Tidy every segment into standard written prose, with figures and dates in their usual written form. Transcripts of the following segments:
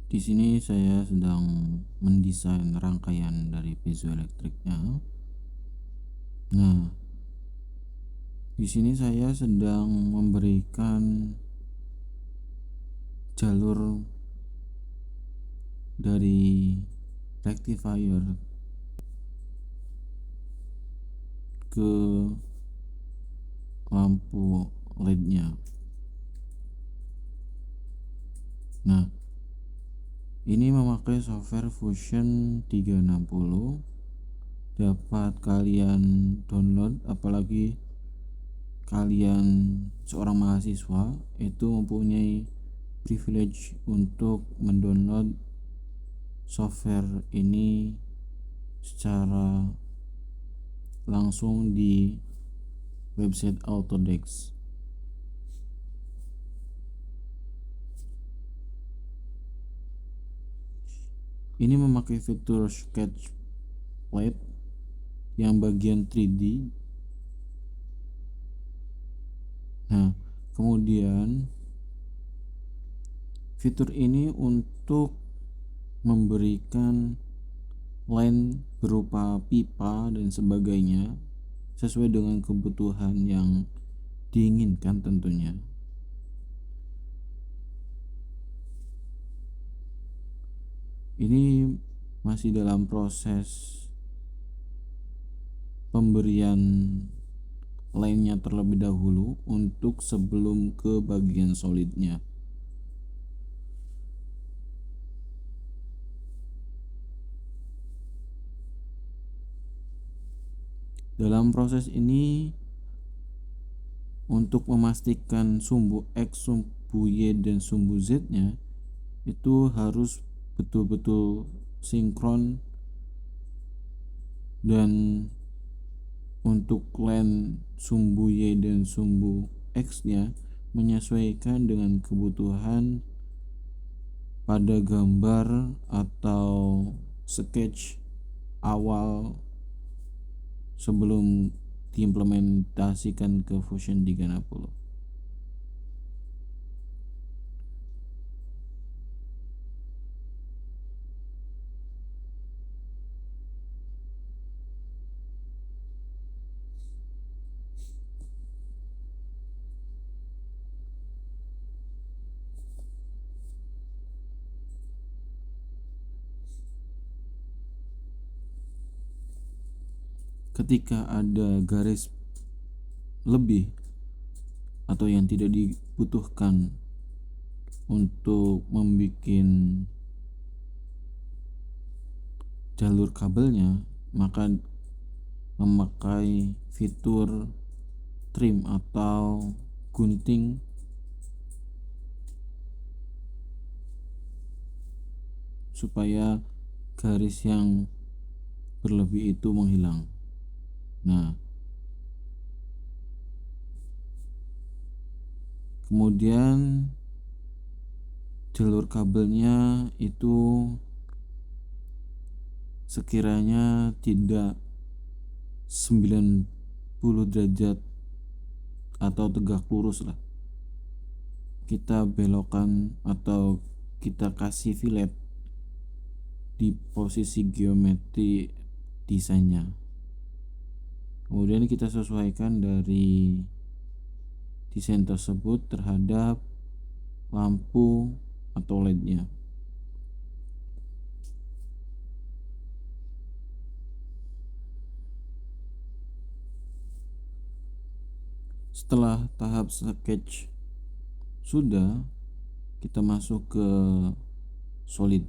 Di sini saya sedang mendesain rangkaian dari piezoelektriknya. Nah, di sini saya sedang memberikan jalur dari rectifier ke lampu LED-nya. Nah, ini memakai software Fusion 360. Dapat kalian download, apalagi kalian seorang mahasiswa itu mempunyai privilege untuk mendownload software ini secara langsung di website Autodesk. Ini memakai fitur sketch plate yang bagian 3D. Nah, kemudian fitur ini untuk memberikan line berupa pipa dan sebagainya sesuai dengan kebutuhan yang diinginkan tentunya. Ini masih dalam proses pemberian line-nya terlebih dahulu untuk sebelum ke bagian solidnya. Dalam proses ini, untuk memastikan sumbu X, sumbu Y, dan sumbu Z-nya itu harus betul-betul sinkron, dan untuk line sumbu Y dan sumbu X-nya menyesuaikan dengan kebutuhan pada gambar atau sketch awal sebelum diimplementasikan ke Fusion 360. Ketika ada garis lebih atau yang tidak dibutuhkan untuk membuat jalur kabelnya, maka memakai fitur trim atau gunting supaya garis yang berlebih itu menghilang. Nah, kemudian jalur kabelnya itu sekiranya tidak 90 derajat atau tegak lurus lah, kita belokkan atau kita kasih fillet di posisi geometri desainnya. Kemudian kita sesuaikan dari desain tersebut terhadap lampu atau LED-nya. Setelah tahap sketch sudah, kita masuk ke solid.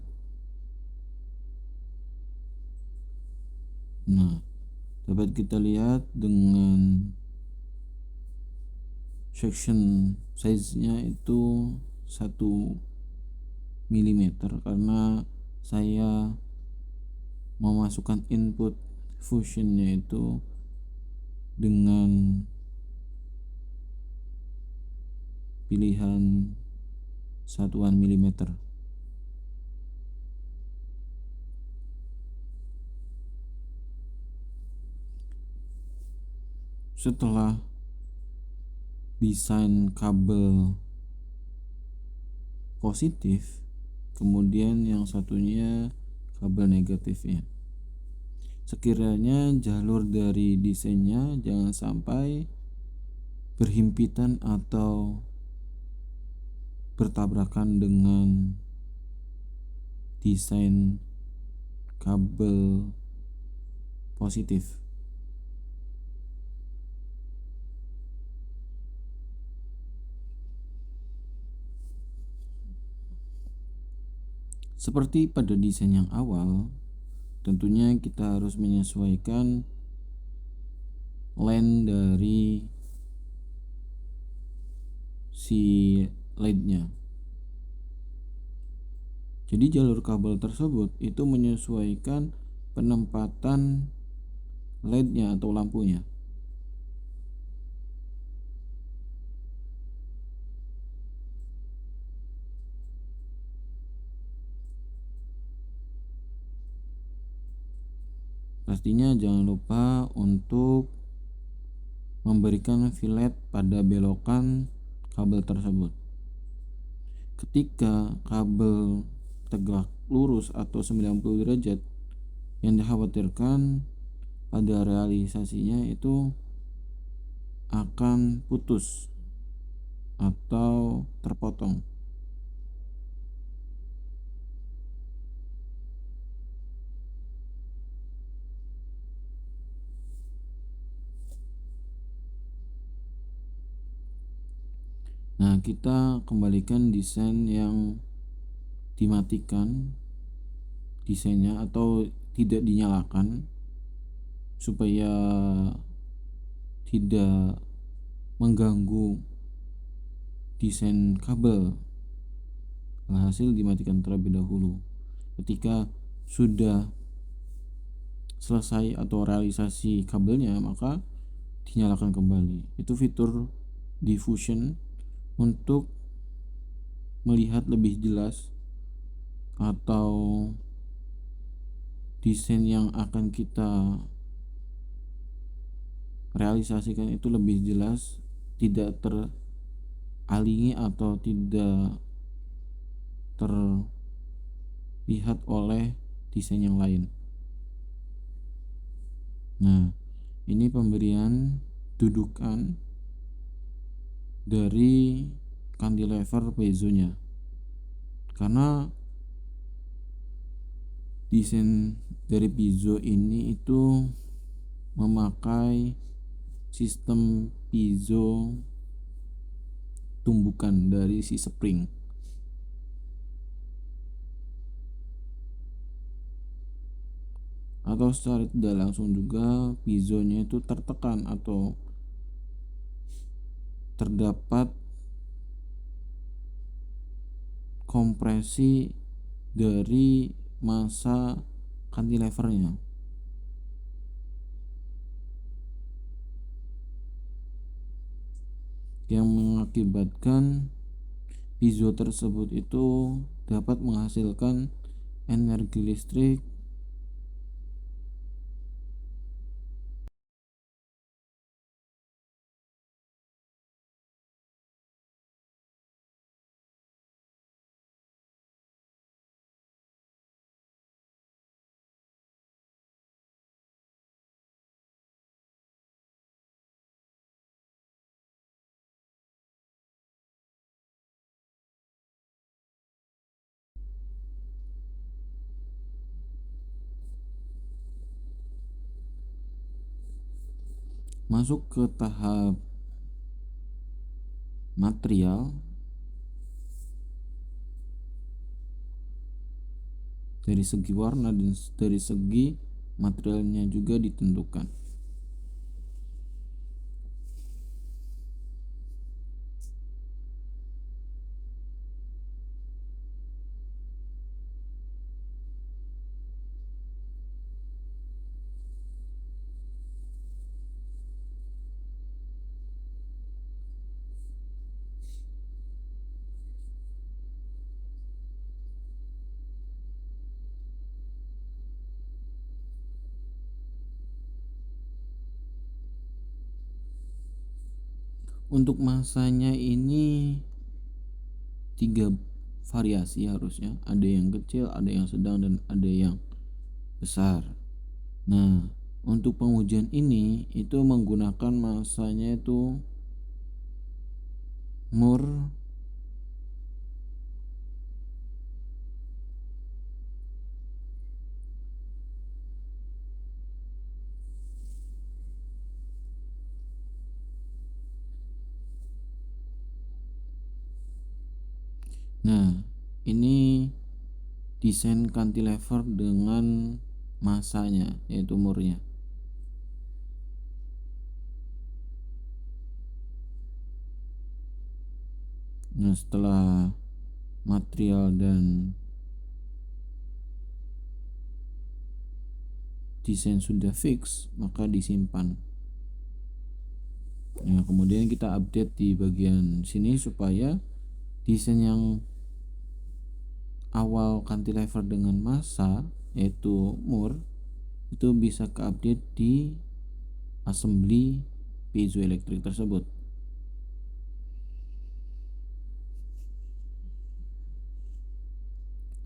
Nah, dapat kita lihat dengan section size-nya itu 1 mm, karena saya memasukkan input fusionnya itu dengan pilihan satuan milimeter. Setelah desain kabel positif, kemudian yang satunya kabel negatifnya. Sekiranya jalur dari desainnya jangan sampai berhimpitan atau bertabrakan dengan desain kabel positif. Seperti pada desain yang awal, tentunya kita harus menyesuaikan length dari si LED-nya. Jadi jalur kabel tersebut itu menyesuaikan penempatan LED-nya atau lampunya. Pastinya jangan lupa untuk memberikan fillet pada belokan kabel tersebut. Ketika kabel tegak lurus atau 90 derajat, yang dikhawatirkan pada realisasinya itu akan putus atau terpotong. Nah, kita kembalikan desain yang dimatikan desainnya atau tidak dinyalakan supaya tidak mengganggu desain kabel. Hasil dimatikan terlebih dahulu. Ketika sudah selesai atau realisasi kabelnya, maka dinyalakan kembali. Itu fitur diffusion untuk melihat lebih jelas atau desain yang akan kita realisasikan itu lebih jelas, tidak teralingi atau tidak terlihat oleh desain yang lain. Nah, ini pemberian dudukan dari cantilever piezonya. Karena desain dari piezo ini itu memakai sistem piezo tumbukan dari si spring. Atau secara tidak langsung juga piezonya itu tertekan atau terdapat kompresi dari massa cantilevernya, yang mengakibatkan piezo tersebut itu dapat menghasilkan energi listrik masuk ke tahap material. Dari segi warna dan dari segi materialnya juga ditentukan. Untuk masanya ini 3 variasi harusnya, ada yang kecil, ada yang sedang, dan ada yang besar. Nah, untuk pengujian ini itu menggunakan masanya itu Moore. Nah, ini desain cantilever dengan masanya yaitu Moore-nya. Nah, setelah material dan desain sudah fix, maka disimpan. Nah, kemudian kita update di bagian sini supaya desain yang awal cantilever dengan massa yaitu Moore itu bisa keupdate di assembly piezoelektrik tersebut.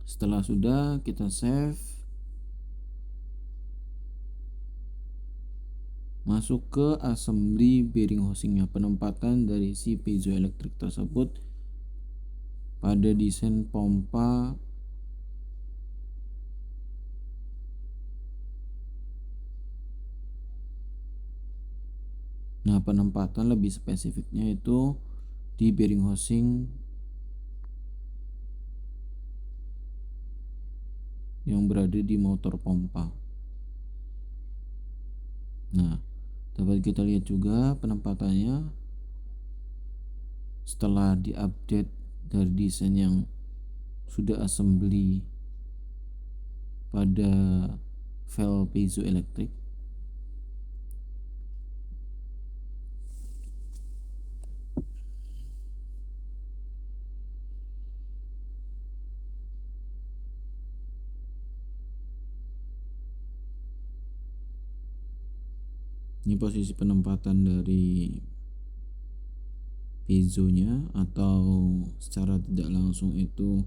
Setelah sudah, kita save, masuk ke assembly bearing housingnya, penempatan dari si piezoelektrik tersebut pada desain pompa Nah, penempatan lebih spesifiknya itu di bearing housing yang berada di motor pompa. Nah, dapat kita lihat juga penempatannya setelah diupdate dari desain yang sudah assembly pada valve piezoelektrik. Ini posisi penempatan dari piezonya, atau secara tidak langsung itu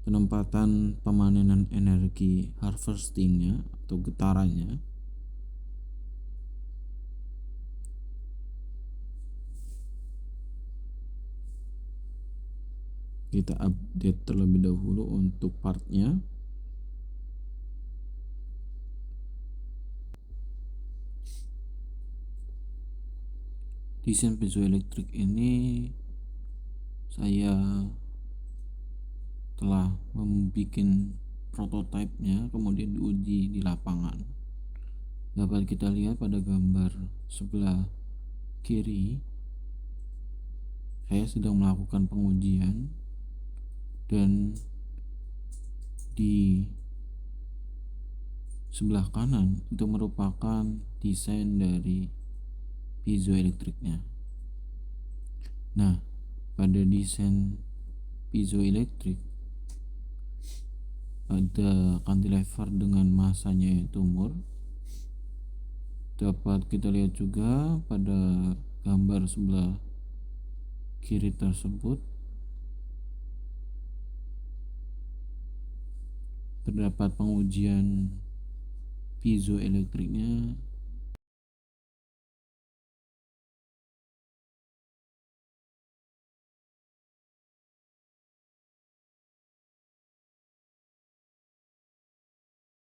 penempatan pemanenan energi harvestingnya atau getarannya. Kita update terlebih dahulu untuk partnya. Desain piezoelektrik ini saya telah membuat prototipenya, kemudian diuji di lapangan. Dapat kita lihat pada gambar sebelah kiri, saya sedang melakukan pengujian, dan di sebelah kanan itu merupakan desain dari piezoelektriknya. Nah, pada desain piezoelektrik ada cantilever dengan masanya yaitu Moore. Dapat kita lihat juga pada gambar sebelah kiri tersebut terdapat pengujian piezoelektriknya